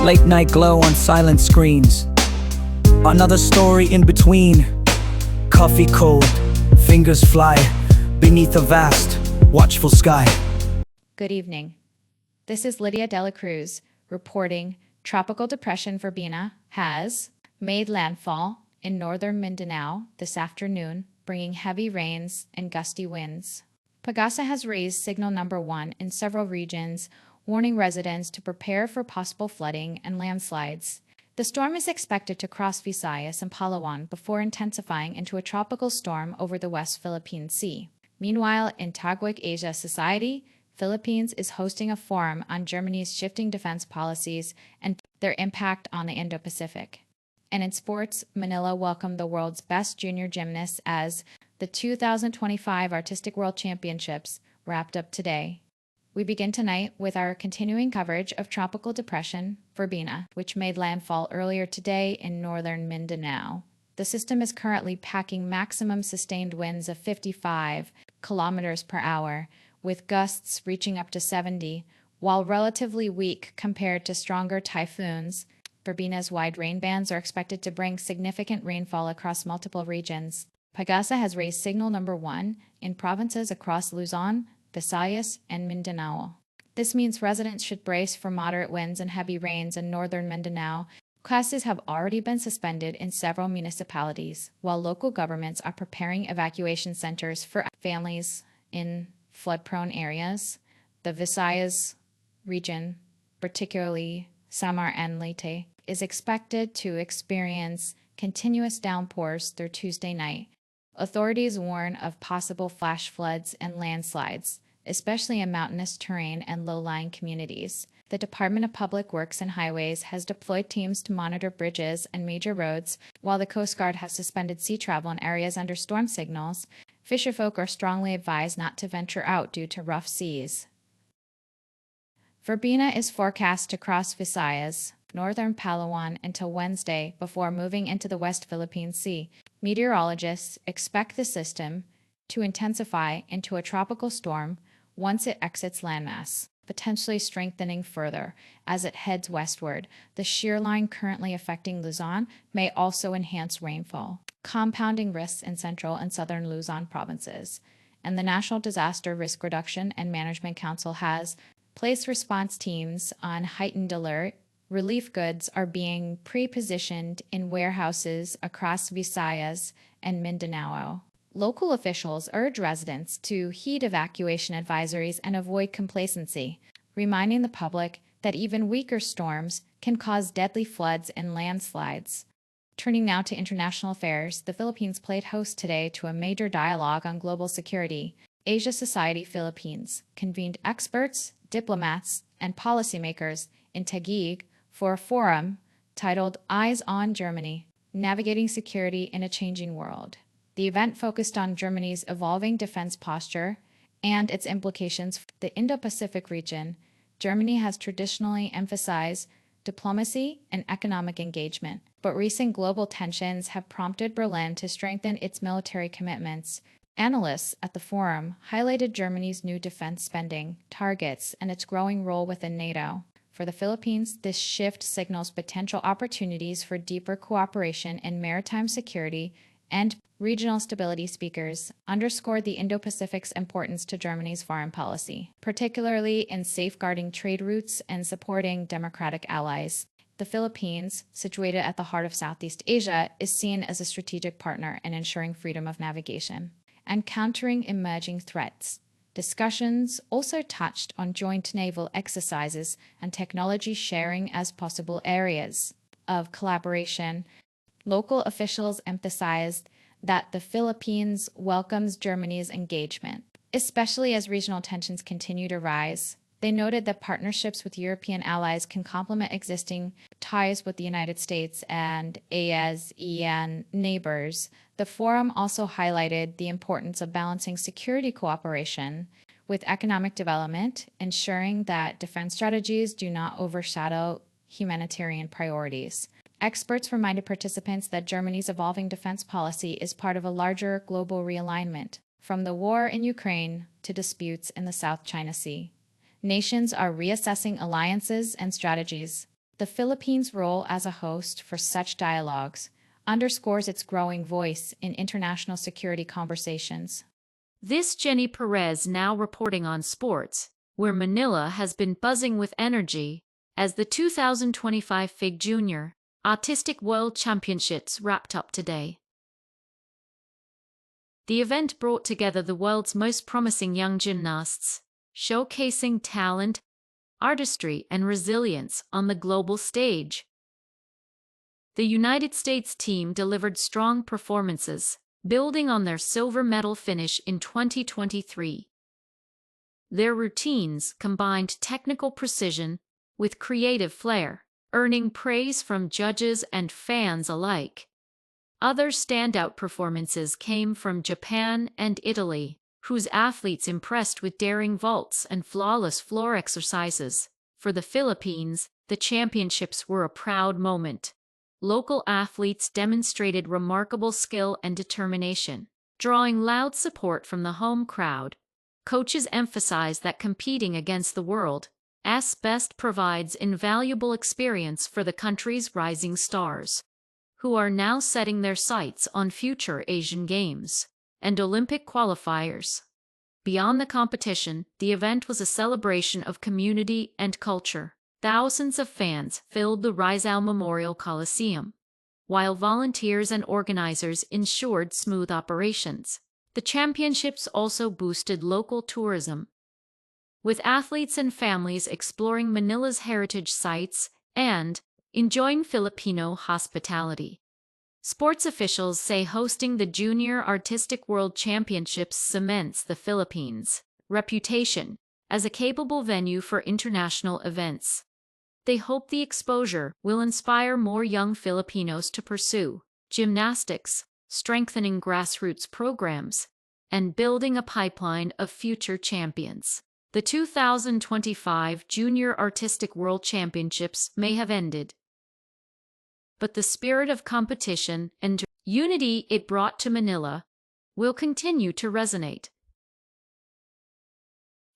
Late night glow on silent screens. Another story in between. Coffee cold, fingers fly beneath a vast, watchful sky. Good evening. This is Lydia Dela Cruz reporting Tropical Depression Filipina has made landfall in northern Mindanao this afternoon, bringing heavy rains and gusty winds. Pagasa has raised signal number 1 in several regions, warning residents to prepare for possible flooding and landslides. The storm is expected to cross Visayas and Palawan before intensifying into a tropical storm over the West Philippine Sea. Meanwhile, in Taguig Asia Society, Philippines is hosting a forum on Germany's shifting defense policies and their impact on the Indo-Pacific. And in sports, Manila welcomed the world's best junior gymnasts as the 2025 Artistic World Championships wrapped up today. We begin tonight with our continuing coverage of Tropical Depression Filipina, which made landfall earlier today in northern Mindanao. The system is currently packing maximum sustained winds of 55 kilometers per hour, with gusts reaching up to 70, while relatively weak compared to stronger typhoons. Filipina's wide rain bands are expected to bring significant rainfall across multiple regions. Pagasa has raised signal number 1 in provinces across Luzon, Visayas, and Mindanao. This means residents should brace for moderate winds and heavy rains in northern Mindanao. Classes have already been suspended in several municipalities, while local governments are preparing evacuation centers for families in flood-prone areas. The Visayas region, particularly Samar and Leyte, is expected to experience continuous downpours through Tuesday night. Authorities warn of possible flash floods and landslides, especially in mountainous terrain and low-lying communities. The Department of Public Works and Highways has deployed teams to monitor bridges and major roads, while the Coast Guard has suspended sea travel in areas under storm signals. Fisherfolk are strongly advised not to venture out due to rough seas. Filipina is forecast to cross Visayas, northern Palawan until Wednesday before moving into the West Philippine Sea. Meteorologists expect the system to intensify into a tropical storm once it exits landmass, potentially strengthening further as it heads westward. The shear line currently affecting Luzon may also enhance rainfall, compounding risks in central and southern Luzon provinces. And the National Disaster Risk Reduction and Management Council has placed response teams on heightened alert. Relief goods are being pre-positioned in warehouses across Visayas and Mindanao. Local officials urge residents to heed evacuation advisories and avoid complacency, reminding the public that even weaker storms can cause deadly floods and landslides. Turning now to international affairs, the Philippines played host today to a major dialogue on global security. Asia Society Philippines convened experts, diplomats, and policymakers in Taguig for a forum titled Eyes on Germany, Navigating Security in a Changing World. The event focused on Germany's evolving defense posture and its implications for the Indo-Pacific region. Germany has traditionally emphasized diplomacy and economic engagement, but recent global tensions have prompted Berlin to strengthen its military commitments. Analysts at the forum highlighted Germany's new defense spending targets and its growing role within NATO. For the Philippines, this shift signals potential opportunities for deeper cooperation in maritime security and regional stability. Speakers underscored the Indo-Pacific's importance to Germany's foreign policy, particularly in safeguarding trade routes and supporting democratic allies. The Philippines, situated at the heart of Southeast Asia, is seen as a strategic partner in ensuring freedom of navigation and countering emerging threats. Discussions also touched on joint naval exercises and technology sharing as possible areas of collaboration. Local officials emphasized that the Philippines welcomes Germany's engagement, especially as regional tensions continue to rise. They noted that partnerships with European allies can complement existing ties with the United States and ASEAN neighbors. The forum also highlighted the importance of balancing security cooperation with economic development, ensuring that defense strategies do not overshadow humanitarian priorities. Experts reminded participants that Germany's evolving defense policy is part of a larger global realignment, from the war in Ukraine to disputes in the South China Sea. Nations are reassessing alliances and strategies. The Philippines' role as a host for such dialogues underscores its growing voice in international security conversations. This Jenny Perez now reporting on sports, where Manila has been buzzing with energy as the 2025 FIG Junior Artistic World Championships wrapped up today. The event brought together the world's most promising young gymnasts, showcasing talent, artistry, and resilience on the global stage. The United States team delivered strong performances, building on their silver medal finish in 2023. Their routines combined technical precision with creative flair, earning praise from judges and fans alike. Other standout performances came from Japan and Italy, whose athletes impressed with daring vaults and flawless floor exercises. For the Philippines, the championships were a proud moment. Local athletes demonstrated remarkable skill and determination, drawing loud support from the home crowd. Coaches emphasize that competing against the world's best provides invaluable experience for the country's rising stars, who are now setting their sights on future Asian Games and Olympic qualifiers. Beyond the competition, the event was a celebration of community and culture. Thousands of fans filled the Rizal Memorial Coliseum, while volunteers and organizers ensured smooth operations. The championships also boosted local tourism, with athletes and families exploring Manila's heritage sites and enjoying Filipino hospitality. Sports officials say hosting the Junior Artistic World Championships cements the Philippines' reputation as a capable venue for international events. They hope the exposure will inspire more young Filipinos to pursue gymnastics, strengthening grassroots programs, and building a pipeline of future champions. The 2025 Junior Artistic World Championships may have ended, but the spirit of competition and unity it brought to Manila will continue to resonate.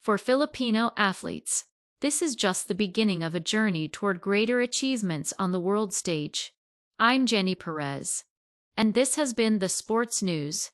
For Filipino athletes, this is just the beginning of a journey toward greater achievements on the world stage. I'm Jenny Perez, and this has been the Sports News.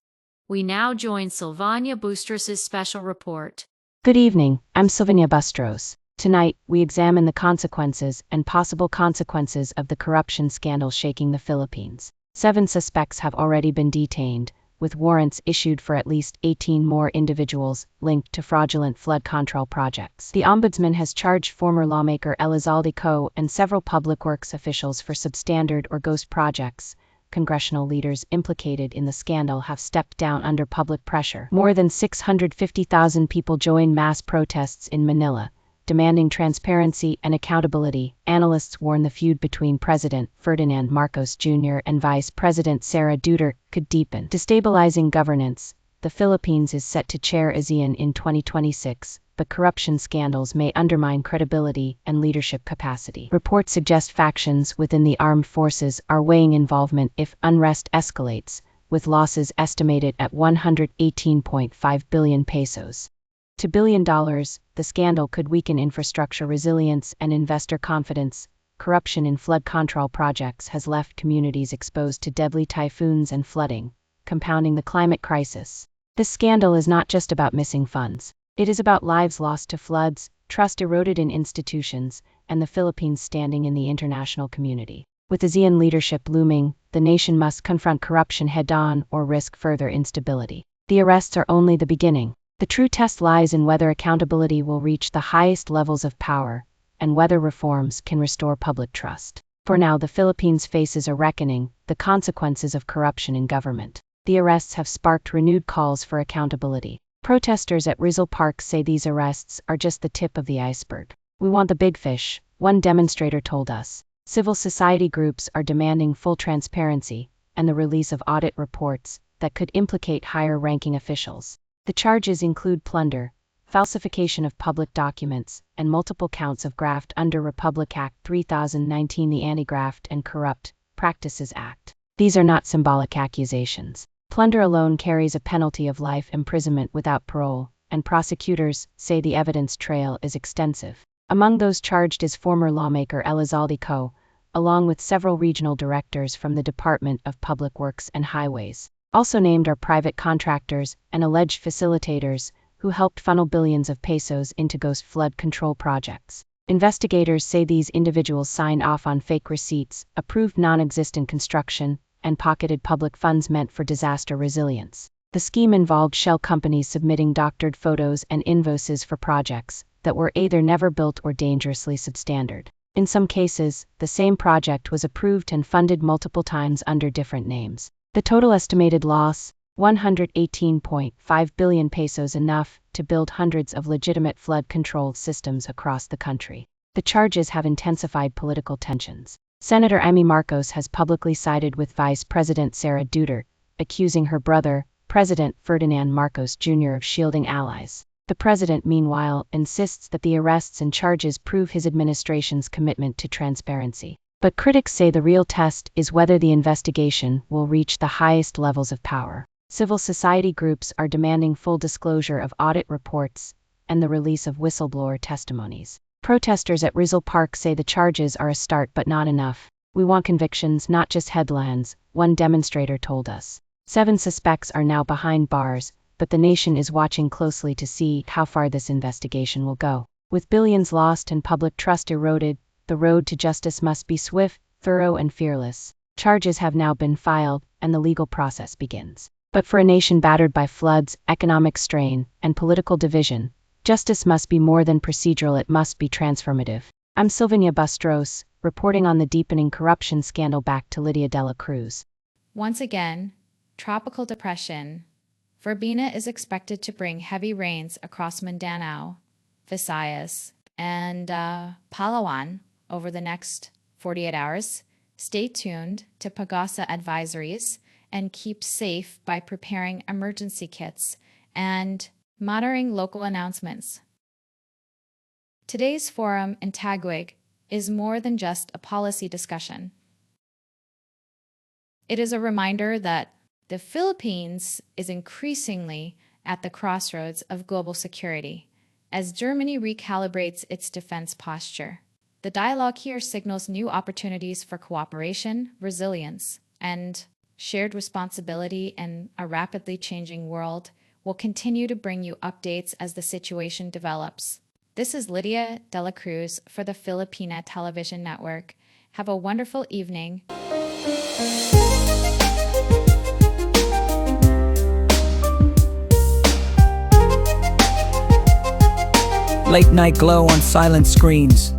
We now join Sylvania Bustros' special report. Good evening, I'm Sylvania Bustros. Tonight, we examine the consequences and possible consequences of the corruption scandal shaking the Philippines. 7 suspects have already been detained, with warrants issued for at least 18 more individuals linked to fraudulent flood control projects. The Ombudsman has charged former lawmaker Elizalde Co. and several public works officials for substandard or ghost projects. Congressional leaders implicated in the scandal have stepped down under public pressure. More than 650,000 people joined mass protests in Manila, demanding transparency and accountability. Analysts warn the feud between President Ferdinand Marcos Jr. and Vice President Sara Duterte could deepen. Destabilizing governance. The Philippines is set to chair ASEAN in 2026, but corruption scandals may undermine credibility and leadership capacity. Reports suggest factions within the armed forces are weighing involvement if unrest escalates, with losses estimated at 118.5 billion pesos. To $1 billion, the scandal could weaken infrastructure resilience and investor confidence. Corruption in flood control projects has left communities exposed to deadly typhoons and flooding, compounding the climate crisis. This scandal is not just about missing funds. It is about lives lost to floods, trust eroded in institutions, and the Philippines standing in the international community. With ASEAN leadership looming, the nation must confront corruption head-on or risk further instability. The arrests are only the beginning. The true test lies in whether accountability will reach the highest levels of power, and whether reforms can restore public trust. For now, the Philippines faces a reckoning, the consequences of corruption in government. The arrests have sparked renewed calls for accountability. Protesters at Rizal Park say these arrests are just the tip of the iceberg. We want the big fish, one demonstrator told us. Civil society groups are demanding full transparency and the release of audit reports that could implicate higher-ranking officials. The charges include plunder, falsification of public documents, and multiple counts of graft under Republic Act 3019, the Anti-Graft and Corrupt Practices Act. These are not symbolic accusations. Plunder alone carries a penalty of life imprisonment without parole, and prosecutors say the evidence trail is extensive. Among those charged is former lawmaker Elizalde Co., along with several regional directors from the Department of Public Works and Highways. Also named are private contractors and alleged facilitators who helped funnel billions of pesos into ghost flood control projects. Investigators say these individuals signed off on fake receipts, approved non-existent construction, and pocketed public funds meant for disaster resilience. The scheme involved shell companies submitting doctored photos and invoices for projects that were either never built or dangerously substandard. In some cases, the same project was approved and funded multiple times under different names. The total estimated loss, 118.5 billion pesos, enough to build hundreds of legitimate flood control systems across the country. The charges have intensified political tensions. Senator Amy Marcos has publicly sided with Vice President Sara Duterte, accusing her brother, President Ferdinand Marcos Jr. of shielding allies. The president, meanwhile, insists that the arrests and charges prove his administration's commitment to transparency. But critics say the real test is whether the investigation will reach the highest levels of power. Civil society groups are demanding full disclosure of audit reports and the release of whistleblower testimonies. Protesters at Rizal Park say the charges are a start but not enough. "We want convictions, not just headlines," one demonstrator told us. 7 suspects are now behind bars, but the nation is watching closely to see how far this investigation will go. With billions lost and public trust eroded, the road to justice must be swift, thorough, and fearless. Charges have now been filed, and the legal process begins. But for a nation battered by floods, economic strain, and political division, justice must be more than procedural, it must be transformative. I'm Sylvania Bastros, reporting on the deepening corruption scandal. Back to Lydia de la Cruz. Once again, tropical depression Filipina is expected to bring heavy rains across Mindanao, Visayas, and Palawan over the next 48 hours. Stay tuned to Pagasa advisories and keep safe by preparing emergency kits and monitoring local announcements. Today's forum in Taguig is more than just a policy discussion. It is a reminder that the Philippines is increasingly at the crossroads of global security as Germany recalibrates its defense posture. The dialogue here signals new opportunities for cooperation, resilience, and shared responsibility in a rapidly changing world. We'll continue to bring you updates as the situation develops. This is Lydia de la Cruz for the Filipina Television Network. Have a wonderful evening. Late night glow on silent screens.